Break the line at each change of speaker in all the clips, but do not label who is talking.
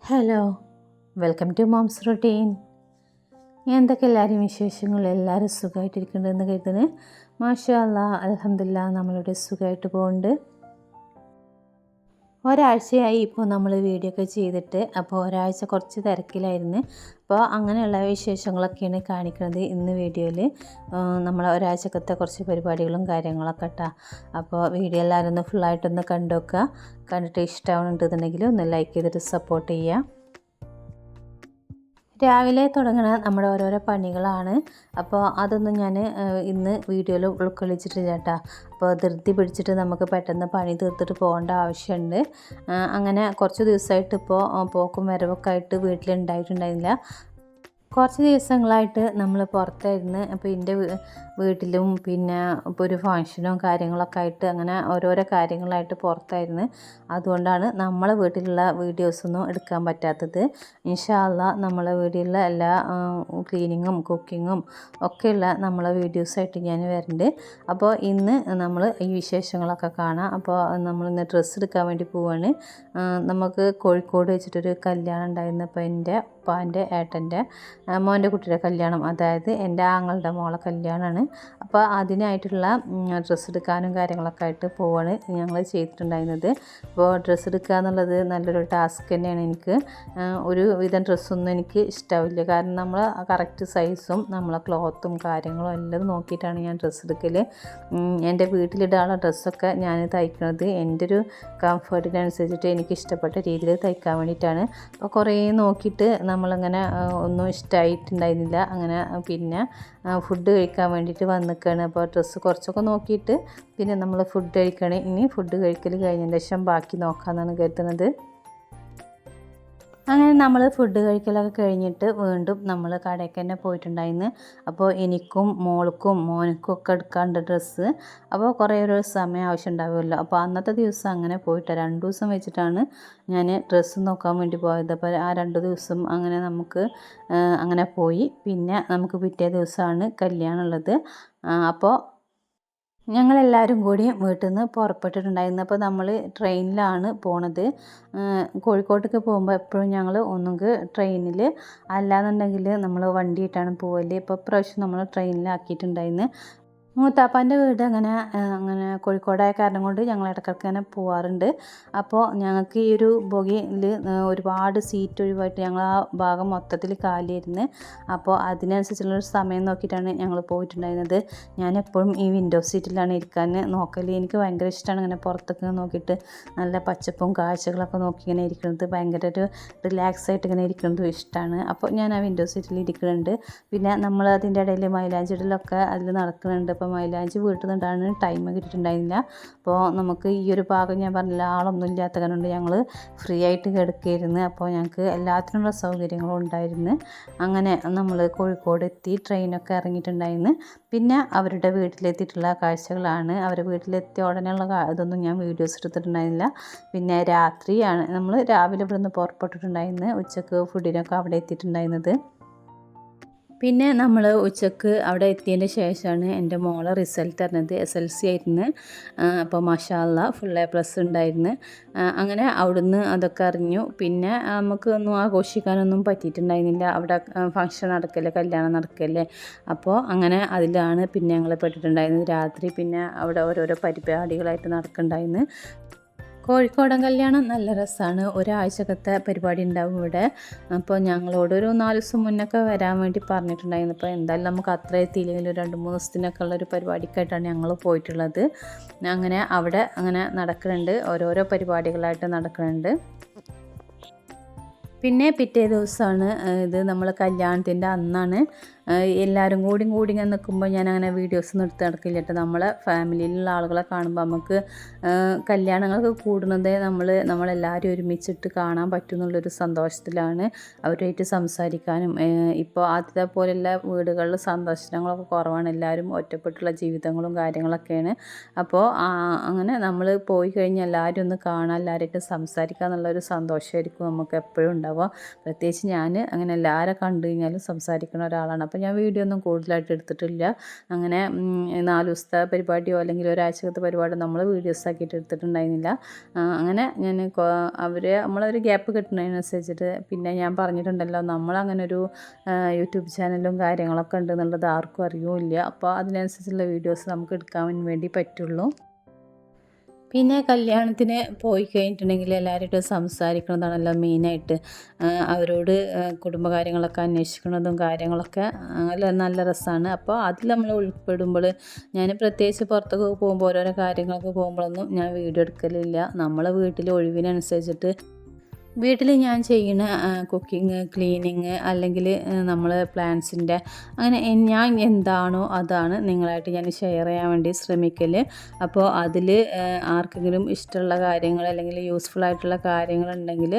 Hello, welcome to mom's routine. എന്തൊക്കെ എല്ലാവരും വിശേഷങ്ങൾ? എല്ലാവരും സുഖമായിട്ടിരിക്കുന്നുണ്ടെന്ന് കരുതുന്നു. മാഷാ അല്ലാഹ്, അൽഹംദുലില്ലാഹ്, നമ്മളിവിടെ സുഖമായിട്ട് പോകുന്നുണ്ട്. ഒരാഴ്ചയായി ഇപ്പോൾ നമ്മൾ വീഡിയോ ഒക്കെ ചെയ്തിട്ട്. അപ്പോൾ ഒരാഴ്ച കുറച്ച് തിരക്കിലായിരുന്നു. അപ്പോൾ അങ്ങനെയുള്ള വിശേഷങ്ങളൊക്കെയാണ് കാണിക്കുന്നത് ഇന്ന് വീഡിയോയിൽ. നമ്മൾ ഒരാഴ്ചക്കത്തെ കുറച്ച് പരിപാടികളും കാര്യങ്ങളൊക്കെ ഇട്ടാ. അപ്പോൾ വീഡിയോ എല്ലാവരും ഒന്ന് ഫുള്ളായിട്ടൊന്ന് കണ്ടു നോക്കുക. കണ്ടിട്ട് ഇഷ്ടമാവുന്നുണ്ടെന്നുണ്ടെങ്കിൽ ഒന്ന് ലൈക്ക് ചെയ്തിട്ട് സപ്പോർട്ട് ചെയ്യുക. രാവിലെ തുടങ്ങുന്ന നമ്മുടെ ഓരോരോ പണികളാണ്. അപ്പോൾ അതൊന്നും ഞാൻ ഇന്ന് വീഡിയോയിൽ ഉൾക്കൊള്ളിച്ചിട്ടില്ല കേട്ടോ. അപ്പോൾ ധൃതി പിടിച്ചിട്ട് നമുക്ക് പെട്ടെന്ന് പണി തീർത്തിട്ട് പോകേണ്ട ആവശ്യമുണ്ട്. അങ്ങനെ കുറച്ച് ദിവസമായിട്ട് ഇപ്പോൾ പോക്കും വരവൊക്കെ ആയിട്ട് വീട്ടിലുണ്ടായിട്ടുണ്ടായിരുന്നില്ല. കുറച്ച് ദിവസങ്ങളായിട്ട് നമ്മൾ പുറത്തായിരുന്നു. അപ്പോൾ എൻ്റെ വീട്ടിലും പിന്നെ ഇപ്പോൾ ഒരു ഫങ്ഷനോ കാര്യങ്ങളൊക്കെ ആയിട്ട് അങ്ങനെ ഓരോരോ കാര്യങ്ങളായിട്ട് പുറത്തായിരുന്നു. അതുകൊണ്ടാണ് നമ്മളെ വീട്ടിലുള്ള വീഡിയോസൊന്നും എടുക്കാൻ പറ്റാത്തത്. ഇൻഷാ അല്ലാഹ് നമ്മളെ വീട്ടിലുള്ള എല്ലാ ക്ലീനിങ്ങും കുക്കിങ്ങും ഒക്കെയുള്ള നമ്മളെ വീഡിയോസായിട്ട് ഞാൻ വരുന്നുണ്ട്. അപ്പോൾ ഇന്ന് നമ്മൾ ഈ വിശേഷങ്ങളൊക്കെ കാണാം. അപ്പോൾ നമ്മളിന്ന് ഡ്രസ്സ് എടുക്കാൻ വേണ്ടി പോവുകയാണ്. നമുക്ക് കോഴിക്കോട് വെച്ചിട്ടൊരു കല്യാണം ഉണ്ടായിരുന്നു. അപ്പോൾ എൻ്റെ ഉപ്പാൻ്റെ ഏട്ടൻ്റെ മോൻ്റെ കുട്ടിയുടെ കല്യാണം, അതായത് എൻ്റെ ആങ്ങളുടെ മോളെ കല്യാണമാണ്. അപ്പോൾ അതിനായിട്ടുള്ള ഡ്രസ്സ് എടുക്കാനും കാര്യങ്ങളൊക്കെ ആയിട്ട് പോവാണ് ഞങ്ങൾ ചെയ്തിട്ടുണ്ടായിരുന്നത്. അപ്പോൾ ഡ്രസ്സ് എടുക്കുക എന്നുള്ളത് നല്ലൊരു ടാസ്ക് തന്നെയാണ്. എനിക്ക് ഒരു വിധം ഡ്രസ്സൊന്നും എനിക്ക് ഇഷ്ടമാവില്ല. കാരണം നമ്മൾ കറക്റ്റ് സൈസും നമ്മളെ ക്ലോത്തും കാര്യങ്ങളും എല്ലാം നോക്കിയിട്ടാണ് ഞാൻ ഡ്രസ്സ് എടുക്കൽ. എൻ്റെ വീട്ടിലിടാനുള്ള ഡ്രസ്സൊക്കെ ഞാൻ തയ്ക്കുന്നത് എൻ്റെ ഒരു കംഫർട്ടിനനുസരിച്ചിട്ട് എനിക്ക് ഇഷ്ടപ്പെട്ട രീതിയിൽ തയ്ക്കാൻ വേണ്ടിയിട്ടാണ്. അപ്പോൾ കുറേ നോക്കിയിട്ട് നമ്മളിങ്ങനെ ഒന്നും ഇഷ്ടമായിട്ടുണ്ടായിരുന്നില്ല. അങ്ങനെ പിന്നെ ഫുഡ് കഴിക്കാൻ വേണ്ടിയിട്ട് വന്നിക്കാണ്. അപ്പോൾ ഡ്രസ്സ് കുറച്ചൊക്കെ നോക്കിയിട്ട് പിന്നെ നമ്മൾ ഫുഡ് കഴിക്കണം. ഇനി ഫുഡ് കഴിക്കൽ കഴിഞ്ഞതിന് ശേഷം ബാക്കി നോക്കാമെന്നാണ് കരുതുന്നത്. അങ്ങനെ നമ്മൾ ഫുഡ് കഴിക്കലൊക്കെ കഴിഞ്ഞിട്ട് വീണ്ടും നമ്മൾ കടയ്ക്ക് തന്നെ പോയിട്ടുണ്ടായിരുന്നു. അപ്പോൾ എനിക്കും മോൾക്കും മോനക്കും ഒക്കെ എടുക്കാണ്ട് ഡ്രസ്സ്. അപ്പോൾ കുറേ ഒരു സമയം ആവശ്യം ഉണ്ടാവുമല്ലോ. അപ്പോൾ അന്നത്തെ ദിവസം അങ്ങനെ പോയിട്ട് 2 ദിവസം വെച്ചിട്ടാണ് ഞാൻ ഡ്രസ്സ് നോക്കാൻ വേണ്ടി പോയത്. അപ്പോൾ ആ 2 ദിവസം അങ്ങനെ നമുക്ക് അങ്ങനെ പോയി. പിന്നെ നമുക്ക് പിറ്റേ ദിവസമാണ് കല്യാണം ഉള്ളത്. അപ്പോൾ ഞങ്ങളെല്ലാവരും കൂടി വീട്ടിൽ നിന്ന് പുറപ്പെട്ടിട്ടുണ്ടായിരുന്നു. അപ്പോൾ നമ്മൾ ട്രെയിനിലാണ് പോണത്. കോഴിക്കോട്ടേക്ക് പോകുമ്പോൾ എപ്പോഴും ഞങ്ങൾ ഒന്നുകിൽ ട്രെയിനിൽ അല്ലാന്നുണ്ടെങ്കിൽ നമ്മൾ വണ്ടിയിട്ടാണ് പോകൽ. ഇപ്പോൾ ഇപ്രാവശ്യം നമ്മൾ ട്രെയിനിലാക്കിയിട്ടുണ്ടായിരുന്നു. മൂത്താപ്പാൻ്റെ വീട് അങ്ങനെ കോഴിക്കോടായ കാരണം കൊണ്ട് ഞങ്ങൾ ഇടയ്ക്കിടയ്ക്ക് അങ്ങനെ പോവാറുണ്ട്. അപ്പോൾ ഞങ്ങൾക്ക് ഈ ഒരു ബോഗിയിൽ ഒരുപാട് സീറ്റ് ഒഴിവായിട്ട് ഞങ്ങൾ ആ ഭാഗം മൊത്തത്തിൽ കാലിയായിരുന്നു. അപ്പോൾ അതിനനുസരിച്ചുള്ളൊരു സമയം നോക്കിയിട്ടാണ് ഞങ്ങൾ പോയിട്ടുണ്ടായിരുന്നത്. ഞാൻ എപ്പോഴും ഈ വിൻഡോ സീറ്റിലാണ് ഇരിക്കാൻ നോക്കൽ. എനിക്ക് ഭയങ്കര ഇഷ്ടമാണ് ഇങ്ങനെ പുറത്തൊക്കെ നോക്കിയിട്ട് നല്ല പച്ചപ്പും കാഴ്ചകളൊക്കെ നോക്കി ഇങ്ങനെ ഇരിക്കുന്നത്. ഭയങ്കര ഒരു റിലാക്സ് ആയിട്ട് ഇങ്ങനെ ഇരിക്കുന്നതും ഇഷ്ടമാണ്. അപ്പോൾ ഞാൻ ആ വിൻഡോ സീറ്റിൽ ഇരിക്കുന്നുണ്ട്. പിന്നെ നമ്മൾ അതിൻ്റെ ഇടയിൽ മൈലാഞ്ചിടലൊക്കെ അതിൽ നടക്കുന്നുണ്ട്. അപ്പോൾ മൈലാഞ്ചി വീട്ടിൽ നിന്നിട്ടാണ് ടൈം കിട്ടിയിട്ടുണ്ടായിരുന്നില്ല. അപ്പോൾ നമുക്ക് ഈ ഒരു ഭാഗം ഞാൻ പറഞ്ഞില്ല, ആളൊന്നും ഇല്ലാത്ത കാരണം ഞങ്ങൾ ഫ്രീ ആയിട്ട് കിടക്കുകയായിരുന്നു. അപ്പോൾ ഞങ്ങൾക്ക് എല്ലാത്തിനുള്ള സൗകര്യങ്ങളും ഉണ്ടായിരുന്നു. അങ്ങനെ നമ്മൾ കോഴിക്കോട് എത്തി, ട്രെയിനൊക്കെ ഇറങ്ങിയിട്ടുണ്ടായിരുന്നു. പിന്നെ അവരുടെ വീട്ടിലെത്തിയിട്ടുള്ള കാഴ്ചകളാണ്. അവരുടെ വീട്ടിലെത്തിയ ഉടനെയുള്ള ഇതൊന്നും ഞാൻ വീഡിയോസ് എടുത്തിട്ടുണ്ടായിരുന്നില്ല. പിന്നെ രാത്രിയാണ് നമ്മൾ രാവിലെ ഇവിടുന്ന് പുറപ്പെട്ടിട്ടുണ്ടായിരുന്നു. ഉച്ചക്ക് ഫുഡിനൊക്കെ അവിടെ എത്തിയിട്ടുണ്ടായിരുന്നത്. പിന്നെ നമ്മൾ ഉച്ചക്ക് അവിടെ എത്തിയതിന് ശേഷമാണ് എൻ്റെ മോളെ റിസൾട്ട് അറിഞ്ഞത്. SLC ആയിരുന്നു. അപ്പോൾ മാഷാ അല്ലാഹ് ഫുൾ A+ ഉണ്ടായിരുന്നു. അങ്ങനെ അവിടുന്ന് അതൊക്കെ അറിഞ്ഞു. പിന്നെ നമുക്കൊന്നും ആഘോഷിക്കാനൊന്നും പറ്റിയിട്ടുണ്ടായിരുന്നില്ല. അവിടെ ഫംഗ്ഷൻ നടക്കല്ലേ, കല്യാണം നടക്കല്ലേ. അപ്പോൾ അങ്ങനെ അതിലാണ് പിന്നെ ഞങ്ങൾ പെട്ടിട്ടുണ്ടായിരുന്നത്. രാത്രി പിന്നെ അവിടെ ഓരോരോ പരിപാടികളായിട്ട് നടക്കുന്നുണ്ടായിരുന്നു. കോഴിക്കോടൻ കല്യാണം നല്ല രസമാണ്. ഒരാഴ്ചക്കത്തെ പരിപാടി ഉണ്ടാവും ഇവിടെ. അപ്പോൾ ഞങ്ങളോടൊരു 4 ദിവസം മുന്നൊക്കെ വരാൻ വേണ്ടി പറഞ്ഞിട്ടുണ്ടായിരുന്നു. അപ്പോൾ എന്തായാലും നമുക്ക് അത്ര എത്തിയില്ലെങ്കിൽ 2-3 ദിവസത്തിനൊക്കെ ഉള്ളൊരു പരിപാടിക്കായിട്ടാണ് ഞങ്ങൾ പോയിട്ടുള്ളത്. അങ്ങനെ അവിടെ അങ്ങനെ നടക്കുന്നുണ്ട്, ഓരോരോ പരിപാടികളായിട്ട് നടക്കുന്നുണ്ട്. പിന്നെ പിറ്റേ ദിവസമാണ് ഇത്, നമ്മൾ കല്യാണത്തിൻ്റെ അന്നാണ്. എല്ലാവരും കൂടി ഇങ്ങനെ നിൽക്കുമ്പോൾ ഞാൻ അങ്ങനെ വീഡിയോസൊന്നും എടുത്ത് നടക്കില്ല കേട്ടോ. നമ്മളെ ഫാമിലിയിലുള്ള ആളുകളെ കാണുമ്പോൾ നമുക്ക് കല്യാണങ്ങൾക്ക് കൂടുന്നത് നമ്മളെല്ലാവരും ഒരുമിച്ചിട്ട് കാണാൻ പറ്റും എന്നുള്ളൊരു സന്തോഷത്തിലാണ്. അവരുമായിട്ട് സംസാരിക്കാനും. ഇപ്പോൾ ആദ്യത്തെ പോലെയുള്ള വീടുകളിൽ സന്ദർശനങ്ങളൊക്കെ കുറവാണ്. എല്ലാവരും ഒറ്റപ്പെട്ടുള്ള ജീവിതങ്ങളും കാര്യങ്ങളൊക്കെയാണ്. അപ്പോൾ അങ്ങനെ നമ്മൾ പോയി കഴിഞ്ഞാൽ എല്ലാവരും ഒന്ന് കാണാൻ, എല്ലാവരുമായിട്ട് സംസാരിക്കുക എന്നുള്ളൊരു സന്തോഷമായിരിക്കും നമുക്ക് എപ്പോഴും ഉണ്ടാവുക. പ്രത്യേകിച്ച് ഞാൻ അങ്ങനെ എല്ലാവരെ കണ്ടു കഴിഞ്ഞാലും സംസാരിക്കുന്ന ഒരാളാണ്. അപ്പോൾ അപ്പോൾ ഞാൻ വീഡിയോ ഒന്നും കൂടുതലായിട്ട് എടുത്തിട്ടില്ല. അങ്ങനെ 4 ദിവസത്തെ പരിപാടിയോ അല്ലെങ്കിൽ ഒരാഴ്ചത്തെ പരിപാടിയോ നമ്മൾ വീഡിയോസ് ആക്കിയിട്ട് എടുത്തിട്ടുണ്ടായിരുന്നില്ല. അങ്ങനെ ഞാൻ നമ്മളൊരു ഗ്യാപ്പ് കിട്ടുന്നതിനനുസരിച്ചിട്ട് പിന്നെ ഞാൻ പറഞ്ഞിട്ടുണ്ടല്ലോ നമ്മളങ്ങനെ ഒരു യൂട്യൂബ് ചാനലും കാര്യങ്ങളൊക്കെ ഉണ്ട് എന്നുള്ളത് ആർക്കും അറിയുമില്ല. അപ്പോൾ അതിനനുസരിച്ചുള്ള വീഡിയോസ് നമുക്ക് എടുക്കാൻ വേണ്ടി പറ്റുള്ളൂ. പിന്നെ കല്യാണത്തിന് പോയി കഴിഞ്ഞിട്ടുണ്ടെങ്കിൽ എല്ലാവരുമായിട്ട് സംസാരിക്കുന്നതാണല്ലോ മെയിനായിട്ട്. അവരോട് കുടുംബകാര്യങ്ങളൊക്കെ അന്വേഷിക്കുന്നതും കാര്യങ്ങളൊക്കെ നല്ല രസമാണ്. അപ്പോൾ അതിൽ നമ്മൾ ഉൾപ്പെടുമ്പോൾ ഞാൻ പ്രത്യേകിച്ച് പുറത്തൊക്കെ പോകുമ്പോൾ ഓരോരോ കാര്യങ്ങളൊക്കെ പോകുമ്പോഴൊന്നും ഞാൻ വീഡിയോ എടുക്കലില്ല. നമ്മളെ വീട്ടിൽ ഒഴിവിനനുസരിച്ചിട്ട് വീട്ടിൽ ഞാൻ ചെയ്യുന്ന കുക്കിംഗ്, ക്ലീനിങ് അല്ലെങ്കിൽ നമ്മൾ പ്ലാന്റ്സിൻ്റെ അങ്ങനെ ഞാൻ എന്താണോ അതാണ് നിങ്ങളായിട്ട് ഞാൻ ഷെയർ ചെയ്യാൻ വേണ്ടി ശ്രമിക്കൽ. അപ്പോൾ അതിൽ ആർക്കെങ്കിലും ഇഷ്ടമുള്ള കാര്യങ്ങൾ അല്ലെങ്കിൽ യൂസ്ഫുൾ ആയിട്ടുള്ള കാര്യങ്ങളുണ്ടെങ്കിൽ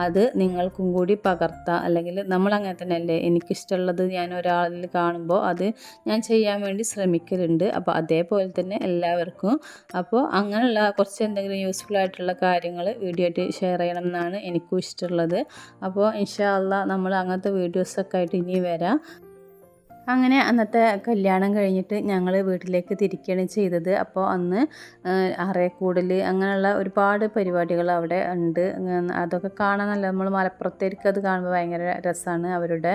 അത് നിങ്ങൾക്കും കൂടി പകർത്താം. അല്ലെങ്കിൽ നമ്മളങ്ങനെ തന്നെയല്ലേ, എനിക്കിഷ്ടമുള്ളത് ഞാൻ ഒരാളിൽ കാണുമ്പോൾ അത് ഞാൻ ചെയ്യാൻ വേണ്ടി ശ്രമിക്കലുണ്ട്. അപ്പോൾ അതേപോലെ തന്നെ എല്ലാവർക്കും അപ്പോൾ അങ്ങനെയുള്ള കുറച്ച് എന്തെങ്കിലും യൂസ്ഫുൾ ആയിട്ടുള്ള കാര്യങ്ങൾ വീഡിയോ ആയിട്ട് ഷെയർ ചെയ്യണം എന്നാണ് എനിക്കും ഇഷ്ടമുള്ളത്. അപ്പോൾ ഇൻഷാ അല്ലാഹ് നമ്മൾ അങ്ങനത്തെ വീഡിയോസൊക്കെ ആയിട്ട് ഇനി വരാം. അങ്ങനെ അന്നത്തെ കല്യാണം കഴിഞ്ഞിട്ട് ഞങ്ങൾ വീട്ടിലേക്ക് തിരിക്കുകയാണ് ചെയ്തത്. അപ്പോൾ അന്ന് അറയക്കൂടൽ അങ്ങനെയുള്ള ഒരുപാട് പരിപാടികൾ അവിടെ ഉണ്ട്. അതൊക്കെ കാണാൻ നല്ല, നമ്മൾ മലപ്പുറത്തേക്ക് അത് കാണുമ്പോൾ ഭയങ്കര രസമാണ്. അവരുടെ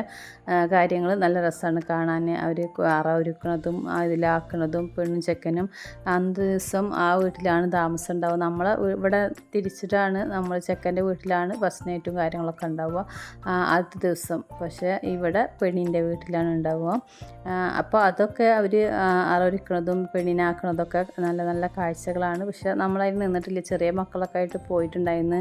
കാര്യങ്ങൾ നല്ല രസമാണ് കാണാൻ. അവർ അറ ഒരുക്കുന്നതും അതിലാക്കുന്നതും പെണ്ണും ചെക്കനും അന്ന് ദിവസം ആ വീട്ടിലാണ് താമസം ഉണ്ടാവുക. നമ്മളെ ഇവിടെ തിരിച്ചിട്ടാണ് നമ്മൾ ചെക്കൻ്റെ വീട്ടിലാണ് ഫസ്റ്റ് നൈറ്റും കാര്യങ്ങളൊക്കെ ഉണ്ടാവുക ആദ്യത്തെ ദിവസം. പക്ഷേ ഇവിടെ പെണ്ണിൻ്റെ വീട്ടിലാണ് ഉണ്ടാവുക. അപ്പോൾ അതൊക്കെ അവർ അറൊരുക്കുന്നതും പെണ്ണിനാക്കുന്നതൊക്കെ നല്ല നല്ല കാഴ്ചകളാണ്. പക്ഷെ നമ്മളതിന് നിന്നിട്ടില്ല, ചെറിയ മക്കളൊക്കെ ആയിട്ട് പോയിട്ടുണ്ടായിരുന്നു.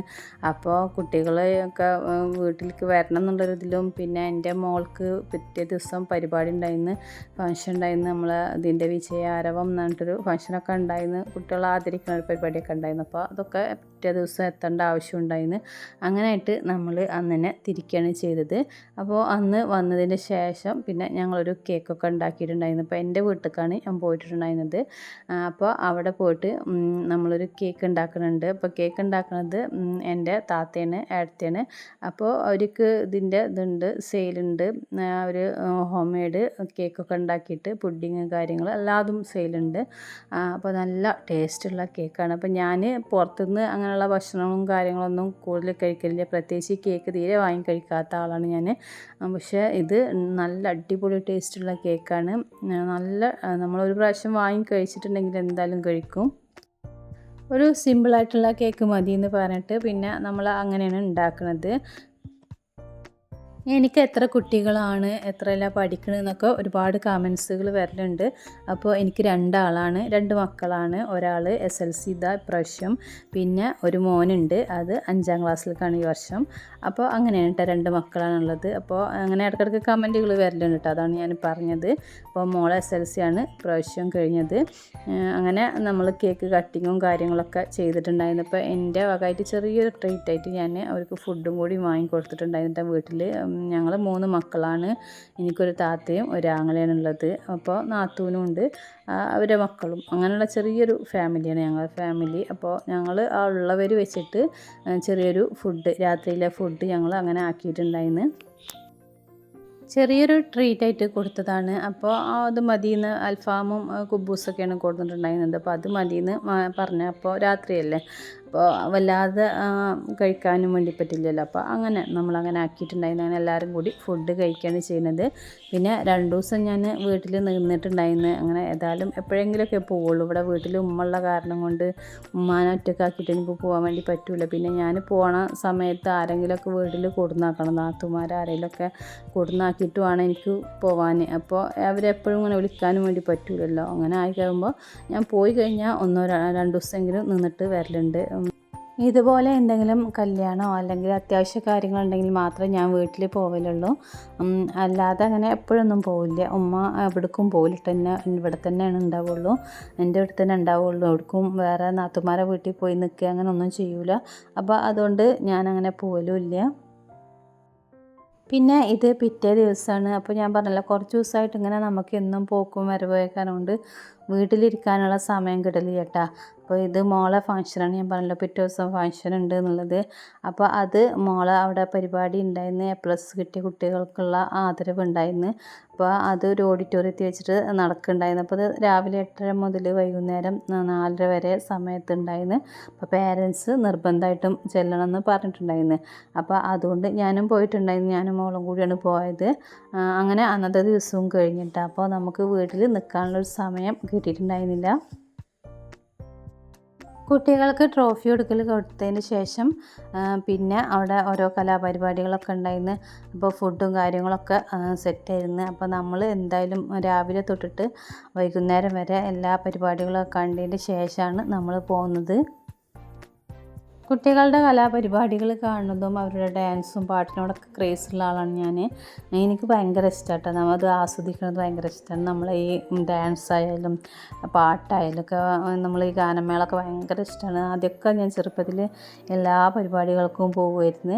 അപ്പോൾ കുട്ടികളെയൊക്കെ വീട്ടിലേക്ക് വരണം എന്നുള്ളൊരിതിലും പിന്നെ എൻ്റെ മോൾക്ക് പിറ്റേ ദിവസം പരിപാടി ഉണ്ടായിരുന്നു, ഫംഗ്ഷൻ ഉണ്ടായിരുന്നു. നമ്മൾ ഇതിൻ്റെ വിജയാരവം എന്ന് പറഞ്ഞിട്ടൊരു ഫംഗ്ഷനൊക്കെ ഉണ്ടായിരുന്നു, കുട്ടികളെ ആദരിക്കുന്ന ഒരു പരിപാടിയൊക്കെ ഉണ്ടായിരുന്നു. അപ്പോൾ അതൊക്കെ പിറ്റേ ദിവസം എത്തേണ്ട ആവശ്യം ഉണ്ടായിരുന്നു. അങ്ങനെയായിട്ട് നമ്മൾ അന്നെ തിരിക്കുകയാണ് ചെയ്തത്. അപ്പോൾ അന്ന് വന്നതിന് ശേഷം പിന്നെ ഞങ്ങളൊരു കേക്കൊക്കെ ഉണ്ടാക്കിയിട്ടുണ്ടായിരുന്നു. അപ്പോൾ എൻ്റെ വീട്ടിലേക്കാണ് ഞാൻ പോയിട്ടുണ്ടായിരുന്നത്. അപ്പോൾ അവിടെ പോയിട്ട് നമ്മളൊരു കേക്ക് ഉണ്ടാക്കുന്നുണ്ട്. അപ്പോൾ കേക്ക് ഉണ്ടാക്കുന്നത് എൻ്റെ താത്തയാണ്, ഏട്ടത്തിയാണ്. അപ്പോൾ അവർക്ക് ഇതുണ്ട്, സെയിലുണ്ട്. അവർ ഹോം മെയ്ഡ് കേക്കൊക്കെ ഉണ്ടാക്കിയിട്ട് പുഡിങ് കാര്യങ്ങൾ എല്ലാതും സെയിലുണ്ട്. അപ്പോൾ നല്ല ടേസ്റ്റുള്ള കേക്കാണ്. അപ്പോൾ ഞാൻ പുറത്തുനിന്ന് അങ്ങനെയുള്ള ഭക്ഷണവും കാര്യങ്ങളൊന്നും കൂടുതൽ കഴിക്കലില്ല, പ്രത്യേകിച്ച് കേക്ക് തീരെ വാങ്ങി കഴിക്കാത്ത ആളാണ് ഞാൻ. പക്ഷേ ഇത് നല്ല അടിപൊളി ടേസ്റ്റുള്ള കേക്കാണ്. നല്ല നമ്മളൊരു പ്രാവശ്യം വാങ്ങി കഴിച്ചിട്ടുണ്ടെങ്കിൽ എന്തായാലും കഴിക്കും. ഒരു സിമ്പിളായിട്ടുള്ള കേക്ക് മതി എന്ന് പറഞ്ഞിട്ട് പിന്നെ നമ്മൾ അങ്ങനെയാണ് ഉണ്ടാക്കുന്നത്. എനിക്ക് എത്ര കുട്ടികളാണ്, എത്രയെല്ലാം പഠിക്കണമെന്നൊക്കെ ഒരുപാട് കമൻസുകൾ വരലുണ്ട്. അപ്പോൾ എനിക്ക് 2 ആളാണ്, 2 മക്കളാണ്. ഒരാൾ SLC ഇപ്രാവശ്യം, പിന്നെ ഒരു മോനുണ്ട്, അത് 5ാം ക്ലാസ്സിലേക്കാണ് ഈ വർഷം. അപ്പോൾ അങ്ങനെയാണ് കേട്ടോ, 2 മക്കളാണുള്ളത്. അപ്പോൾ അങ്ങനെ ഇടയ്ക്കിടയ്ക്ക് കമൻറ്റുകൾ വരലുണ്ട് കേട്ടോ, അതാണ് ഞാൻ പറഞ്ഞത്. അപ്പോൾ മോൾ SLC ആണ് ഇപ്രാവശ്യം കഴിഞ്ഞത്. അങ്ങനെ നമ്മൾ കേക്ക് കട്ടിങ്ങും കാര്യങ്ങളൊക്കെ ചെയ്തിട്ടുണ്ടായിരുന്നു. അപ്പോൾ എൻ്റെ വകമായിട്ട് ചെറിയൊരു ട്രീറ്റായിട്ട് ഞാൻ അവർക്ക് ഫുഡും കൂടി വാങ്ങിക്കൊടുത്തിട്ടുണ്ടായിരുന്നു വീട്ടിൽ. ഞങ്ങൾ 3 മക്കളാണ്, എനിക്കൊരു താത്തയും ഒരാങ്ങളയാണുള്ളത്. അപ്പോൾ നാത്തൂനും ഉണ്ട്, അവരുടെ മക്കളും, അങ്ങനെയുള്ള ചെറിയൊരു ഫാമിലിയാണ് ഞങ്ങളുടെ ഫാമിലി. അപ്പോൾ ഞങ്ങൾ ആ ഉള്ളവർ വെച്ചിട്ട് ചെറിയൊരു ഫുഡ്, രാത്രിയിലെ ഫുഡ് ഞങ്ങൾ അങ്ങനെ ആക്കിയിട്ടുണ്ടായിരുന്നു. ചെറിയൊരു ട്രീറ്റായിട്ട് കൊടുത്തതാണ്. അപ്പോൾ അത് മതിയെന്ന്, അൽഫാമും കുബൂസൊക്കെയാണ് കൊടുത്തിട്ടുണ്ടായിരുന്നത്. അപ്പോൾ അത് മതിയെന്ന് പറഞ്ഞപ്പോൾ രാത്രിയല്ലേ, അപ്പോൾ വല്ലാതെ കഴിക്കാനും വേണ്ടി പറ്റില്ലല്ലോ. അപ്പോൾ അങ്ങനെ നമ്മളങ്ങനെ ആക്കിയിട്ടുണ്ടായിരുന്നു. അങ്ങനെ എല്ലാവരും കൂടി ഫുഡ് കഴിക്കുകയാണ് ചെയ്യുന്നത്. പിന്നെ 2 ദിവസം ഞാൻ വീട്ടിൽ നിന്നിട്ടുണ്ടായിരുന്നു. അങ്ങനെ ഏതായാലും എപ്പോഴെങ്കിലുമൊക്കെ പോവുള്ളൂ. ഇവിടെ വീട്ടിൽ ഉമ്മയുള്ള കാരണം കൊണ്ട് ഉമ്മാനെ ഒറ്റക്കാക്കിയിട്ട് എനിക്ക് പോകാൻ വേണ്ടി പറ്റില്ല. പിന്നെ ഞാൻ പോണ സമയത്ത് ആരെങ്കിലുമൊക്കെ വീട്ടിൽ കൊടുന്നാക്കണം, നാത്തുമാരാരെങ്കിലുമൊക്കെ കൊടുന്നാക്കിയിട്ട് വേണം എനിക്ക് പോകാൻ. അപ്പോൾ അവരെപ്പോഴും ഇങ്ങനെ വിളിക്കാനും വേണ്ടി പറ്റില്ലല്ലോ. അങ്ങനെ ആയി കഴിയുമ്പോൾ ഞാൻ പോയി കഴിഞ്ഞാൽ 1-2 ദിവസമെങ്കിലും നിന്നിട്ട് വരലുണ്ട്. ഇതുപോലെ എന്തെങ്കിലും കല്യാണമോ അല്ലെങ്കിൽ അത്യാവശ്യ കാര്യങ്ങളുണ്ടെങ്കിൽ മാത്രമേ ഞാൻ വീട്ടിൽ പോവലുള്ളൂ. അല്ലാതെ അങ്ങനെ എപ്പോഴൊന്നും പോവില്ല. ഉമ്മ എവിടേക്കും പോവില്ല, ഇവിടെ തന്നെയാണ് ഉണ്ടാവുള്ളൂ, എൻ്റെ വീട്ടിൽ തന്നെ ഉണ്ടാവുള്ളൂ. എവിടേക്കും വേറെ നാത്തുമാരെ വീട്ടിൽ പോയി നിൽക്കുക അങ്ങനെ ഒന്നും ചെയ്യൂല. അപ്പോൾ അതുകൊണ്ട് ഞാനങ്ങനെ പോവലുമില്ല. പിന്നെ ഇത് പിറ്റേ ദിവസമാണ്. അപ്പോൾ ഞാൻ പറഞ്ഞല്ലോ, കുറച്ച് ദിവസമായിട്ട് ഇങ്ങനെ നമുക്ക് എന്നും പോക്കും വരവൊക്കെ കൊണ്ട് വീട്ടിലിരിക്കാനുള്ള സമയം കിട്ടലില്ല കേട്ടോ. അപ്പോൾ ഇത് മോളെ ഫങ്ഷനാണ്. ഞാൻ പറഞ്ഞല്ലോ പിറ്റേ ദിവസം ഫങ്ഷൻ ഉണ്ട് എന്നുള്ളത്. അപ്പോൾ അത് മോളെ അവിടെ പരിപാടി ഉണ്ടായിരുന്നു. A+ കിട്ടിയ കുട്ടികൾക്കുള്ള ആദരവ് ഉണ്ടായിരുന്നു. അപ്പോൾ അത് ഒരു ഓഡിറ്റോറിയത്തിൽ വെച്ചിട്ട് നടക്കുന്നുണ്ടായിരുന്നു. അപ്പോൾ അത് രാവിലെ 8:30 മുതൽ വൈകുന്നേരം 4:30 വരെ സമയത്തുണ്ടായിരുന്നു. അപ്പോൾ പേരൻസ് നിർബന്ധമായിട്ടും ചെല്ലണമെന്ന് പറഞ്ഞിട്ടുണ്ടായിരുന്നു. അപ്പോൾ അതുകൊണ്ട് ഞാനും പോയിട്ടുണ്ടായിരുന്നു. ഞാനും മോളും കൂടിയാണ് പോയത്. അങ്ങനെ അന്നത്തെ ദിവസവും കഴിഞ്ഞിട്ട് അപ്പോൾ നമുക്ക് വീട്ടിൽ നിൽക്കാനുള്ളൊരു സമയം കിട്ടിയിട്ടുണ്ടായിരുന്നില്ല. കുട്ടികൾക്ക് ട്രോഫി കൊടുത്തതിന് ശേഷം പിന്നെ അവിടെ ഓരോ കലാപരിപാടികളൊക്കെ ഉണ്ടായിരുന്നു. അപ്പോൾ ഫുഡും കാര്യങ്ങളൊക്കെ സെറ്റായിരുന്നു. അപ്പോൾ നമ്മൾ എന്തായാലും രാവിലെ തൊട്ടിട്ട് വൈകുന്നേരം വരെ എല്ലാ പരിപാടികളൊക്കെ കണ്ടതിന് ശേഷമാണ് നമ്മൾ പോകുന്നത്. കുട്ടികളുടെ കലാപരിപാടികൾ കാണുന്നതും അവരുടെ ഡാൻസും പാട്ടിനോടൊക്കെ ക്രേസുള്ള ആളാണ് ഞാൻ. എനിക്ക് ഭയങ്കര ഇഷ്ടമാട്ടോ. അത് ആസ്വദിക്കുന്നത് ഭയങ്കര ഇഷ്ടമാണ്. നമ്മൾ ഈ ഡാൻസ് ആയാലും പാട്ടായാലും ഒക്കെ നമ്മൾ ഈ ഗാനമേളൊക്കെ ഭയങ്കര ഇഷ്ടമാണ്. ആദ്യമൊക്കെ ഞാൻ ചെറുപ്പത്തിൽ എല്ലാ പരിപാടികൾക്കും പോകുമായിരുന്നു.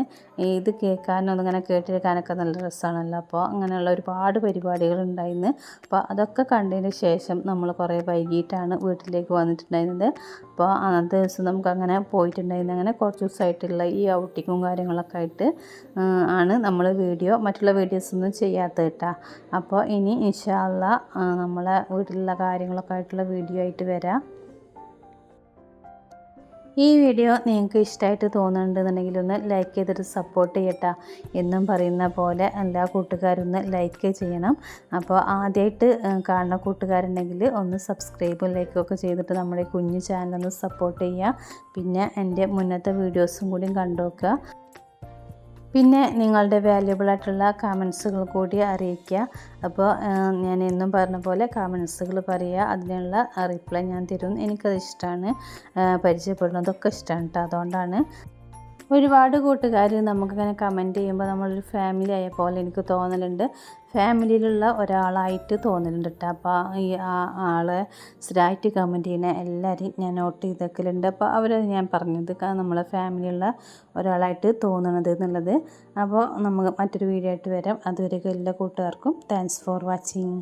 ഇത് കേൾക്കാനും അതിങ്ങനെ കേട്ടിരിക്കാനൊക്കെ നല്ല രസമാണല്ലോ. അപ്പോൾ അങ്ങനെയുള്ള ഒരുപാട് പരിപാടികൾ ഉണ്ടായിരുന്നു. അപ്പോൾ അതൊക്കെ കണ്ടതിന് ശേഷം നമ്മൾ കുറേ വൈകിട്ടാണ് വീട്ടിലേക്ക് വന്നിട്ടുണ്ടായിരുന്നത്. അപ്പോൾ അന്നത്തെ ദിവസം നമുക്കങ്ങനെ പോയിട്ടുണ്ടായിരുന്നു. അങ്ങനെ കുറച്ച് ദിവസമായിട്ടുള്ള ഈ ഔട്ടിങ്ങും കാര്യങ്ങളൊക്കെ ആയിട്ട് ആണ് നമ്മൾ മറ്റുള്ള വീഡിയോസൊന്നും ചെയ്യാത്തത് കേട്ടോ. അപ്പോൾ ഇനി ഇൻഷാ അല്ലാഹ് നമ്മളെ വീട്ടിലുള്ള കാര്യങ്ങളൊക്കെ ആയിട്ടുള്ള വീഡിയോ ആയിട്ട് വരാം. ഈ വീഡിയോ നിങ്ങൾക്ക് ഇഷ്ടമായിട്ട് തോന്നുന്നുണ്ടെന്നുണ്ടെങ്കിൽ ഒന്ന് ലൈക്ക് ചെയ്തിട്ട് സപ്പോർട്ട് ചെയ്യട്ടോ. എന്നും പറയുന്ന പോലെ എല്ലാ കൂട്ടുകാരും ഒന്ന് ലൈക്ക് ചെയ്യണം. അപ്പോൾ ആദ്യമായിട്ട് കാണുന്ന കൂട്ടുകാരുണ്ടെങ്കിൽ ഒന്ന് സബ്സ്ക്രൈബും ലൈക്കൊക്കെ ചെയ്തിട്ട് നമ്മുടെ കുഞ്ഞു ചാനലൊന്ന് സപ്പോർട്ട് ചെയ്യുക. പിന്നെ എൻ്റെ മുന്നത്തെ വീഡിയോസും കൂടി കണ്ടു നോക്കുക. പിന്നെ നിങ്ങളുടെ വാല്യുബിളായിട്ടുള്ള കമൻസുകൾ കൂടി അറിയിക്കുക. അപ്പോൾ ഞാൻ എന്നും പറഞ്ഞ പോലെ കമൻസുകൾ പറയുക, അതിനുള്ള റിപ്ലൈ ഞാൻ തരും. എനിക്കത് ഇഷ്ടമാണ്, പരിചയപ്പെടുന്നതൊക്കെ ഇഷ്ടമാണ് കേട്ടോ. അതുകൊണ്ടാണ് ഒരുപാട് കൂട്ടുകാർ നമുക്കിങ്ങനെ കമൻറ്റ് ചെയ്യുമ്പോൾ നമ്മളൊരു ഫാമിലി ആയ പോലെ എനിക്ക് തോന്നലുണ്ട്. ഫാമിലിയിലുള്ള ഒരാളായിട്ട് തോന്നലുണ്ട് കേട്ടോ. അപ്പോൾ ഈ ആളെ സ്ഥിരമായിട്ട് കമൻറ്റ് ചെയ്യുന്ന എല്ലാവരെയും ഞാൻ നോട്ട് ചെയ്ത് വെക്കലുണ്ട്. അപ്പോൾ അവരത് ഞാൻ പറഞ്ഞത് നമ്മളെ ഫാമിലിയുള്ള ഒരാളായിട്ട് തോന്നണത് എന്നുള്ളത്. അപ്പോൾ നമുക്ക് മറ്റൊരു വീഡിയോ ആയിട്ട് വരാം. അതുവരെ എല്ലാ കൂട്ടുകാർക്കും താങ്ക്സ് ഫോർ വാച്ചിങ്.